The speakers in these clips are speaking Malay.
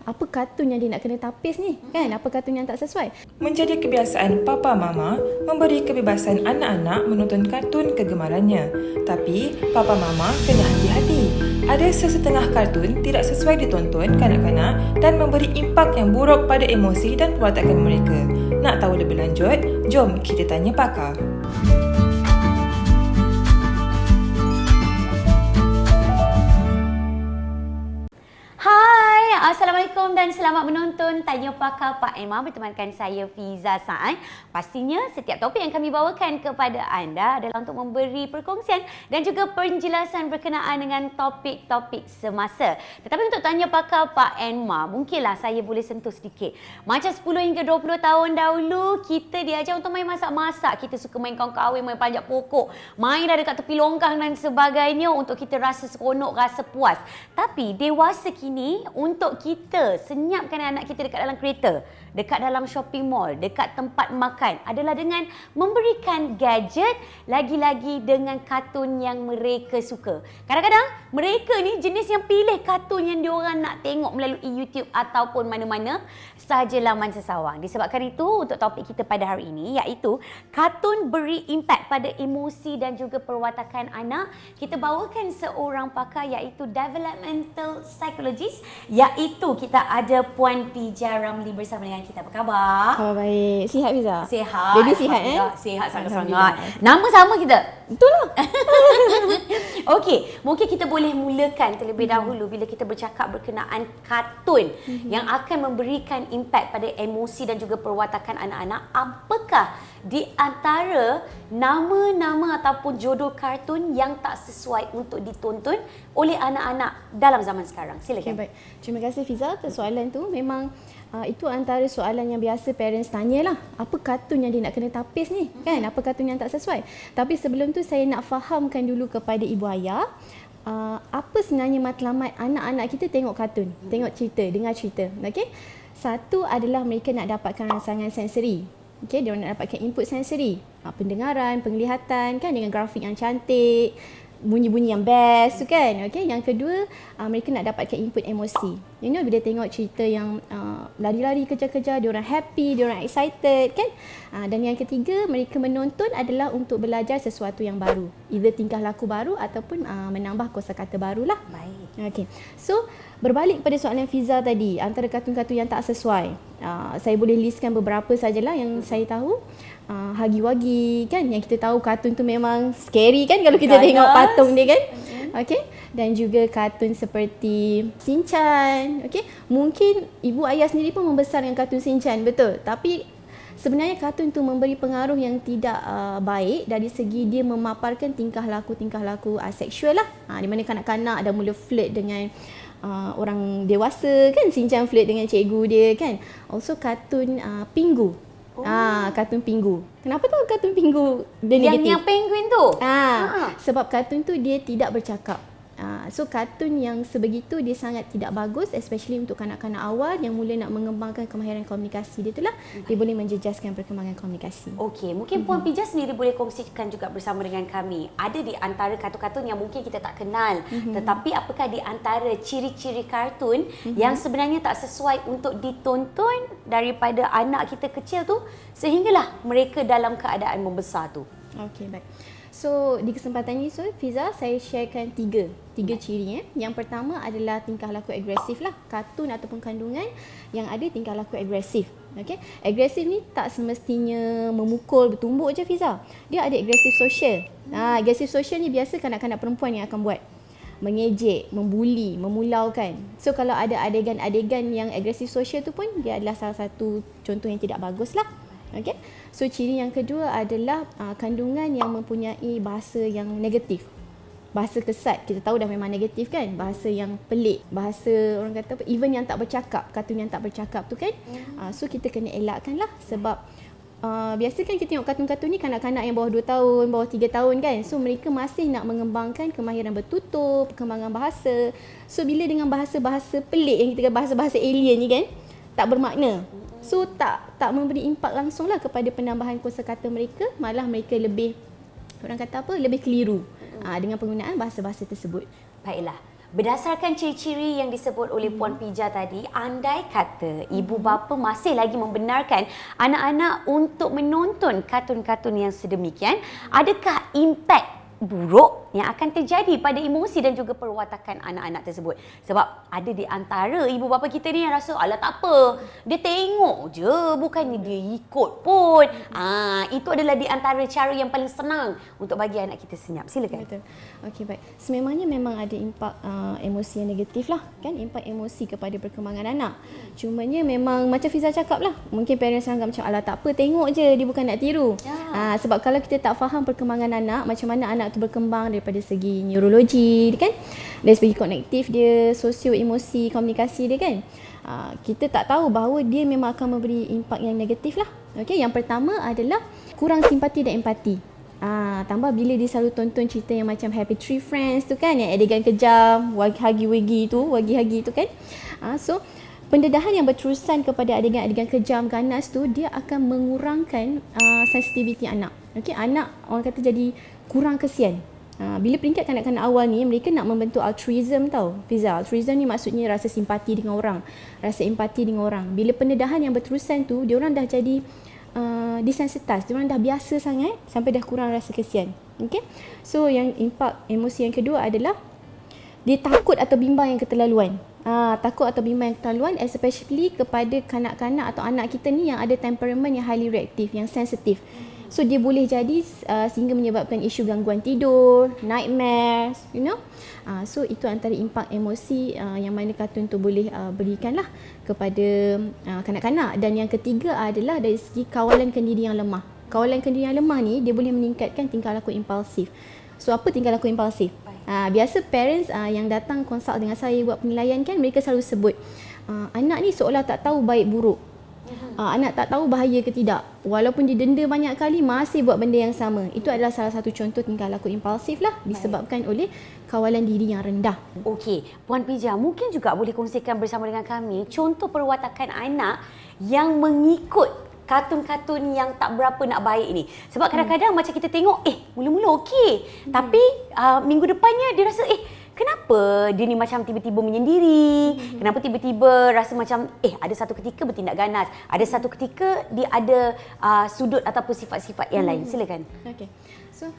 apa kartun yang dia nak kena tapis ni, kan? Apa kartun yang tak sesuai. Menjadi kebiasaan papa mama memberi kebebasan anak-anak menonton kartun kegemarannya. Tapi papa mama kena hati-hati. Ada sesetengah kartun tidak sesuai ditonton kanak-kanak dan memberi impak yang buruk pada emosi dan perwatakan mereka. Nak tahu lebih lanjut? Jom kita tanya pakar. Hai, Assalamualaikum dan selamat menonton Tanya Pakar Pak Emma bertemankan saya Fiza Sa'ad. Pastinya setiap topik yang kami bawakan kepada anda adalah untuk memberi perkongsian dan juga penjelasan berkenaan dengan topik-topik semasa. Tetapi untuk Tanya Pakar Pak Emma, mungkinlah saya boleh sentuh sedikit. Macam 10 hingga 20 tahun dahulu, kita diajar untuk main masak-masak. Kita suka main kawan-kawan, main panjat pokok, main dah dekat tepi longkang dan sebagainya untuk kita rasa seronok, rasa puas. Tapi dewasa kini, untuk kita senyapkan anak kita dekat dalam kereta, dekat dalam shopping mall, dekat tempat makan adalah dengan memberikan gadget, lagi-lagi dengan kartun yang mereka suka. Kadang-kadang mereka ni jenis yang pilih kartun yang diorang nak tengok melalui YouTube ataupun mana-mana sahaja laman sesawang. Disebabkan itu, untuk topik kita pada hari ini iaitu kartun beri impak pada emosi dan juga perwatakan anak, kita bawakan seorang pakar iaitu developmental psychologist, iaitu kita ada Puan Pija Ramli bersama dengan kita. Apa khabar? Khabar baik. Sihat Fiza? Sihat. Baby sihat Sihat sangat-sangat. Nama sama kita? Betul lah. Okey, mungkin kita boleh mulakan terlebih dahulu bila kita bercakap berkenaan kartun yang akan memberikan impak pada emosi dan juga perwatakan anak-anak. Apakah di antara nama-nama ataupun jodoh kartun yang tak sesuai untuk ditonton oleh anak-anak dalam zaman sekarang? Silakan. Okay, baik. Terima kasih Fiza atas soalan tu. Memang itu antara soalan yang biasa parents tanya lah. Apa kartun yang dia nak kena tapis ni? Kan? Apa kartun yang tak sesuai? Tapi sebelum tu saya nak fahamkan dulu kepada ibu ayah, apa sebenarnya matlamat anak-anak kita tengok kartun, tengok cerita, dengar cerita. Okey? Satu adalah mereka nak dapatkan rangsangan sensori. Okey, dia nak dapatkan input sensori, pendengaran, penglihatan, kan, dengan grafik yang cantik, bunyi-bunyi yang best tu kan. Okey, yang kedua, mereka nak dapatkan input emosi. You know, bila tengok cerita yang lari-lari, kejar-kejar, dia orang happy, dia orang excited kan. Dan yang ketiga, mereka menonton adalah untuk belajar sesuatu yang baru, either tingkah laku baru ataupun menambah kosakata barulah. Baik. Okey. So, berbalik pada soalan Fiza tadi, antara kartun-kartun yang tak sesuai, saya boleh listkan beberapa sajalah yang saya tahu. Hagi-Wagi kan, yang kita tahu kartun tu memang scary kan kalau kita tengok patung dia kan. Okey, dan juga kartun seperti Shinchan. Okey, mungkin ibu ayah sendiri pun membesar dengan kartun Shinchan, betul. Tapi sebenarnya kartun tu memberi pengaruh yang tidak baik dari segi dia memaparkan tingkah laku seksual lah. Di mana kanak-kanak dah mula flirt dengan orang dewasa kan. Shinchan flirt dengan cikgu dia kan. Also kartun Pingu. Kartun Pingu. Kenapa tahu kartun Pingu dia negatif? Yang penguin tu? Sebab kartun tu dia tidak bercakap. So kartun yang sebegitu dia sangat tidak bagus, especially untuk kanak-kanak awal yang mula nak mengembangkan kemahiran komunikasi dia tu lah. Dia boleh menjejaskan perkembangan komunikasi. Okey, mungkin Puan Pija sendiri boleh kongsikan juga bersama dengan kami. Ada di antara kartun-kartun yang mungkin kita tak kenal, tetapi apakah di antara ciri-ciri kartun yang sebenarnya tak sesuai untuk ditonton daripada anak kita kecil tu sehinggalah mereka dalam keadaan membesar tu? Okey, baik. So, di kesempatan ini, Fiza, saya sharekan tiga ciri. Yang pertama adalah tingkah laku agresif lah. Kartun ataupun kandungan yang ada tingkah laku agresif. Okay? Agresif ni tak semestinya memukul, bertumbuk je Fiza. Dia ada agresif sosial. Agresif sosial ni biasa kanak-kanak perempuan yang akan buat. Mengejek, membuli, memulaukan. So, kalau ada adegan-adegan yang agresif sosial tu pun, dia adalah salah satu contoh yang tidak bagus lah. Okay? So, ciri yang kedua adalah kandungan yang mempunyai bahasa yang negatif. Bahasa kesat, kita tahu dah memang negatif kan. Bahasa yang pelik, bahasa orang kata apa, even yang tak bercakap, kartun yang tak bercakap tu kan. So, kita kena elakkan lah. Sebab biasa kan kita tengok kartun-kartun ni kanak-kanak yang bawah 2 tahun, bawah 3 tahun kan. So, mereka masih nak mengembangkan kemahiran bertutur, perkembangan bahasa. So, bila dengan bahasa-bahasa pelik yang kita kata bahasa-bahasa alien ni kan, tak bermakna. So tak memberi impak langsung lah kepada penambahan kosakata mereka, malah mereka lebih, orang kata apa, lebih keliru dengan penggunaan bahasa-bahasa tersebut. Baiklah. Berdasarkan ciri-ciri yang disebut oleh Puan Pija tadi, andai kata ibu bapa masih lagi membenarkan anak-anak untuk menonton kartun-kartun yang sedemikian, adakah impak buruk yang akan terjadi pada emosi dan juga perwatakan anak-anak tersebut? Sebab ada di antara ibu bapa kita ni yang rasa, alah tak apa, dia tengok je, bukannya dia ikut pun. Itu adalah di antara cara yang paling senang untuk bagi anak kita senyap. Silakan. Betul. Okey, baik. Sememangnya memang ada impak emosi yang negatif lah, kan? Impak emosi kepada perkembangan anak. Cumanya memang macam Fiza cakap lah, mungkin parents anggap macam, alah tak apa, tengok je, dia bukan nak tiru. Sebab kalau kita tak faham perkembangan anak, macam mana anak tu berkembang daripada segi neurologi, kan? Dari segi kognitif dia, sosio emosi, komunikasi dia, kan? Kita tak tahu bahawa dia memang akan memberi impak yang negatif lah. Okey, yang pertama adalah kurang simpati dan empati. Tambah bila dia selalu tonton cerita yang macam Happy Tree Friends tu, kan, yang adegan kejam, wagi-hagi tu, kan. So pendedahan yang berterusan kepada adegan-adegan kejam, ganas tu, dia akan mengurangkan sensitiviti anak. Okey, anak orang kata jadi kurang kesian. Bila peringkat kanak-kanak awal ni, mereka nak membentuk altruism tau, Fiza. Altruism ni maksudnya rasa simpati dengan orang, rasa empati dengan orang. Bila pendedahan yang berterusan tu, dia orang dah jadi desensitize, dia orang dah biasa sangat sampai dah kurang rasa kesian. Okay? So yang impak emosi yang kedua adalah dia takut atau bimbang yang keterlaluan. Takut atau bimbang yang keterlaluan, especially kepada kanak-kanak atau anak kita ni yang ada temperament yang highly reactive, yang sensitif. So dia boleh jadi sehingga menyebabkan isu gangguan tidur, nightmares, So itu antara impak emosi yang mana kartun tu boleh berikan lah kepada kanak-kanak. Dan yang ketiga adalah dari segi kawalan kendiri yang lemah. Kawalan kendiri yang lemah ni dia boleh meningkatkan tingkah laku impulsif. So apa tingkah laku impulsif? Biasa parents yang datang consult dengan saya buat penilaian, kan, mereka selalu sebut anak ni seolah tak tahu baik buruk. Anak tak tahu bahaya ke tidak. Walaupun didenda banyak kali, masih buat benda yang sama. Itu adalah salah satu contoh tingkah laku impulsif lah, disebabkan oleh kawalan diri yang rendah. Okey, Puan Pija, mungkin juga boleh kongsikan bersama dengan kami contoh perwatakan anak yang mengikut kartun-kartun yang tak berapa nak baik ni. Sebab kadang-kadang macam kita tengok, mula-mula okey. Tapi minggu depannya dia rasa, kenapa dia ni macam tiba-tiba menyendiri? Kenapa tiba-tiba rasa macam ada satu ketika bertindak ganas, ada satu ketika dia ada sudut ataupun sifat-sifat yang lain. Silakan. Okey. So,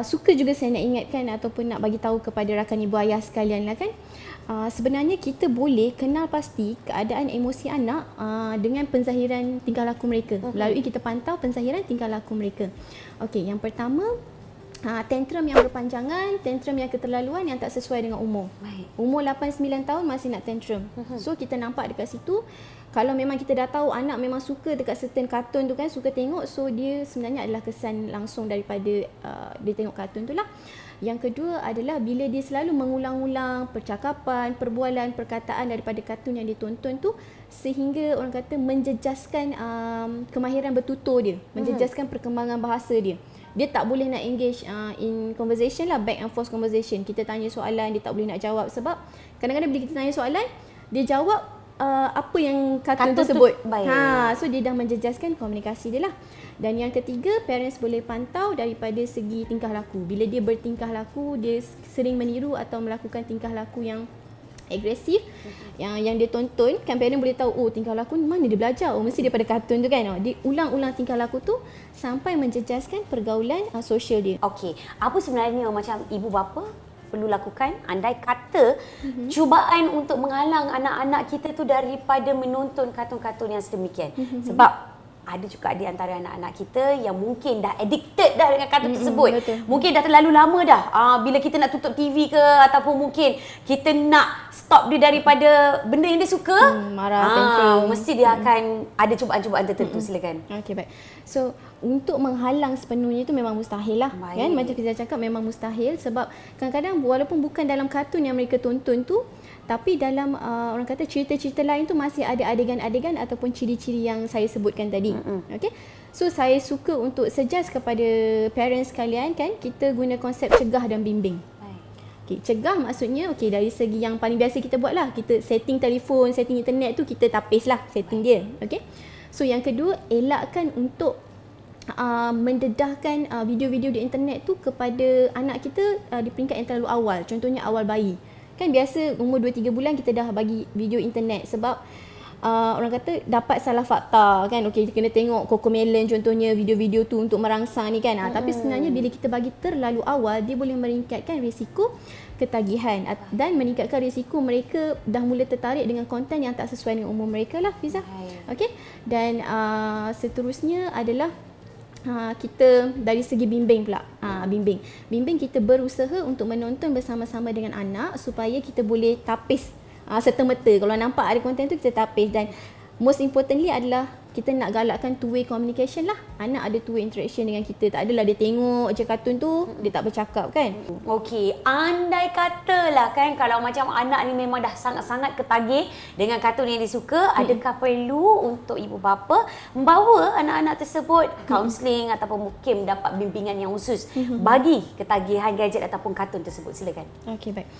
suka juga saya nak ingatkan ataupun nak bagi tahu kepada rakan ibu ayah sekalian lah, kan. Sebenarnya kita boleh kenal pasti keadaan emosi anak dengan penzahiran tingkah laku mereka. Melalui kita pantau penzahiran tingkah laku mereka. Okey, yang pertama, tantrum yang berpanjangan, tantrum yang keterlaluan yang tak sesuai dengan umur. Baik. Umur 8-9 tahun masih nak tantrum. So kita nampak dekat situ, kalau memang kita dah tahu anak memang suka dekat certain kartun tu, kan, suka tengok, so dia sebenarnya adalah kesan langsung daripada dia tengok kartun tu lah. Yang kedua adalah bila dia selalu mengulang-ulang percakapan, perbualan, perkataan daripada kartun yang dia tonton tu, sehingga orang kata menjejaskan kemahiran bertutur dia, menjejaskan perkembangan bahasa dia. Dia tak boleh nak engage in conversation lah, back and forth conversation. Kita tanya soalan, dia tak boleh nak jawab. Sebab kadang-kadang bila kita tanya soalan, dia jawab apa yang kartun tersebut. So dia dah menjejaskan komunikasi dia lah. Dan yang ketiga, parents boleh pantau daripada segi tingkah laku. Bila dia bertingkah laku, dia sering meniru atau melakukan tingkah laku yang agresif, yang dia tonton, kan, parent boleh tahu, tingkah laku ni mana dia belajar, mesti daripada kartun tu, kan. Dia ulang-ulang tingkah laku tu sampai menjejaskan pergaulan sosial dia. Okey, apa sebenarnya macam ibu bapa perlu lakukan andai kata cubaan untuk menghalang anak-anak kita tu daripada menonton kartun-kartun yang sedemikian? Sebab ada juga di antara anak-anak kita yang mungkin dah addicted dah dengan kartun tersebut. Betul. Mungkin dah terlalu lama dah. Bila kita nak tutup TV ke, ataupun mungkin kita nak stop dia daripada benda yang dia suka, marah, tantrum, mesti dia akan ada cubaan-cubaan tertentu. Silakan. Okey, baik. So untuk menghalang sepenuhnya itu memang mustahil lah. Kan? Macam kita cakap, memang mustahil. Sebab kadang-kadang walaupun bukan dalam kartun yang mereka tonton tu, tapi dalam orang kata cerita-cerita lain tu masih ada adegan-adegan ataupun ciri-ciri yang saya sebutkan tadi. Okey. So saya suka untuk suggest kepada parents sekalian, kan, kita guna konsep cegah dan bimbing. Okay, cegah maksudnya dari segi yang paling biasa kita buat lah, kita setting telefon, setting internet tu kita tapis lah setting dia. Okay. So yang kedua, elakkan untuk mendedahkan video-video di internet tu kepada anak kita di peringkat yang terlalu awal. Contohnya awal bayi. Kan biasa umur 2-3 bulan kita dah bagi video internet sebab orang kata dapat salah fakta kan. Okey, kita kena tengok Cocomelon contohnya video-video tu untuk merangsang ni kan. Tapi sebenarnya bila kita bagi terlalu awal, dia boleh meningkatkan risiko ketagihan dan meningkatkan risiko mereka dah mula tertarik dengan konten yang tak sesuai dengan umur mereka lah, Fiza. Okey. Dan seterusnya adalah kita dari segi bimbing pula. Bimbing kita berusaha untuk menonton bersama-sama dengan anak supaya kita boleh tapis serta-merta. Kalau nampak ada konten tu kita tapis, dan most importantly adalah kita nak galakkan two-way communication lah. Anak ada two-way interaction dengan kita. Tak adalah dia tengok je kartun tu, dia tak bercakap kan. Okey, andai katalah kan kalau macam anak ni memang dah sangat-sangat ketagih dengan kartun yang disuka, adakah perlu untuk ibu bapa membawa anak-anak tersebut kaunseling ataupun mungkin dapat bimbingan yang khusus bagi ketagihan gadget ataupun kartun tersebut? Silakan. Okey, baik.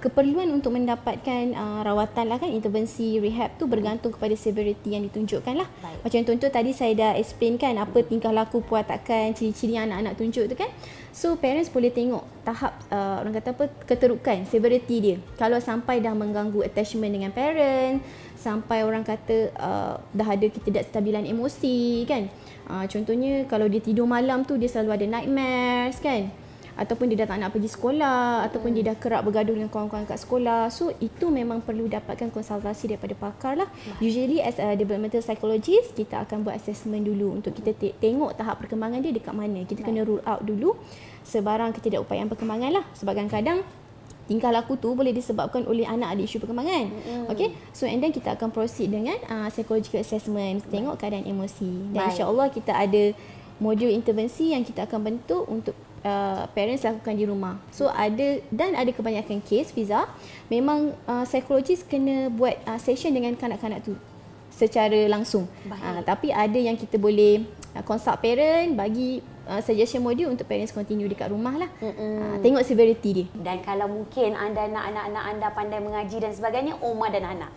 Keperluan untuk mendapatkan rawatan lah kan, intervensi rehab tu bergantung kepada severity yang ditunjukkan lah. Baik. Macam contoh tadi saya dah explain kan apa tingkah laku, perwatakan, ciri-ciri yang anak-anak tunjuk tu kan. So parents boleh tengok tahap orang kata apa, keterukan, severity dia. Kalau sampai dah mengganggu attachment dengan parent, sampai orang kata dah ada ketidakstabilan emosi kan. Contohnya kalau dia tidur malam tu dia selalu ada nightmares kan. Ataupun dia dah tak nak pergi sekolah, ataupun dia dah kerap bergaduh dengan kawan-kawan kat sekolah. So itu memang perlu dapatkan konsultasi daripada pakar lah. Usually as a developmental psychologist, kita akan buat assessment dulu untuk kita tengok tahap perkembangan dia dekat mana. Kita kena rule out dulu sebarang ketidakupayaan perkembangan lah. Sebab kadang-kadang tingkah laku tu boleh disebabkan oleh anak ada isu perkembangan. Okay, so and then kita akan proceed dengan psychological assessment, tengok keadaan emosi. Dan insya-Allah kita ada modul intervensi yang kita akan bentuk untuk parents lakukan di rumah. So ada kebanyakan kes, Fiza, memang psikologis kena buat session dengan kanak-kanak tu secara langsung. Tapi ada yang kita boleh consult parent, bagi suggestion modul untuk parents continue dekat rumah lah. Tengok severity dia. Dan kalau mungkin anda nak anak-anak anda pandai mengaji dan sebagainya, Oma dan anak.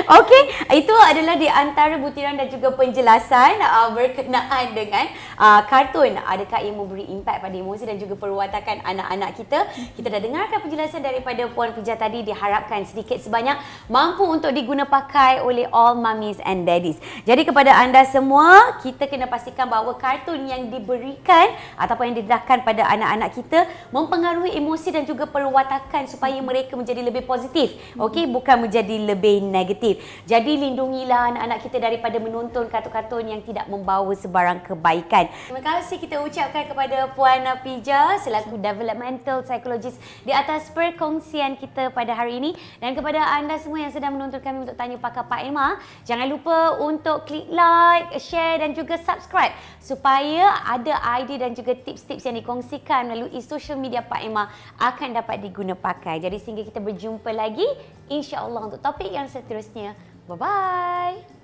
Okey, itu adalah di antara butiran dan juga penjelasan berkenaan dengan kartun. Adakah ia memberi impak pada emosi dan juga perwatakan anak-anak kita? Kita dah dengarkan penjelasan daripada Puan Fija tadi. Diharapkan sedikit sebanyak mampu untuk diguna pakai oleh all mummies and daddies. Jadi kepada anda semua, kita kena pastikan bahawa kartun yang diberikan ataupun yang didedahkan pada anak-anak kita mempengaruhi emosi dan juga perwatakan supaya mereka menjadi lebih positif. Okey, bukan menjadi lebih negatif. Jadi lindungilah anak-anak kita daripada menonton kartun-kartun yang tidak membawa sebarang kebaikan. Terima kasih kita ucapkan kepada Puan Fija selaku developmental psychologist di atas perkongsian kita pada hari ini, dan kepada anda semua yang sedang menonton kami untuk Tanya Pakar Pak Emma, jangan lupa untuk klik like, share dan juga subscribe supaya ada idea dan juga tips-tips yang dikongsikan melalui social media Pak Emma akan dapat diguna pakai. Jadi sehingga kita berjumpa lagi insya-Allah untuk topik yang seterusnya. Bye-bye.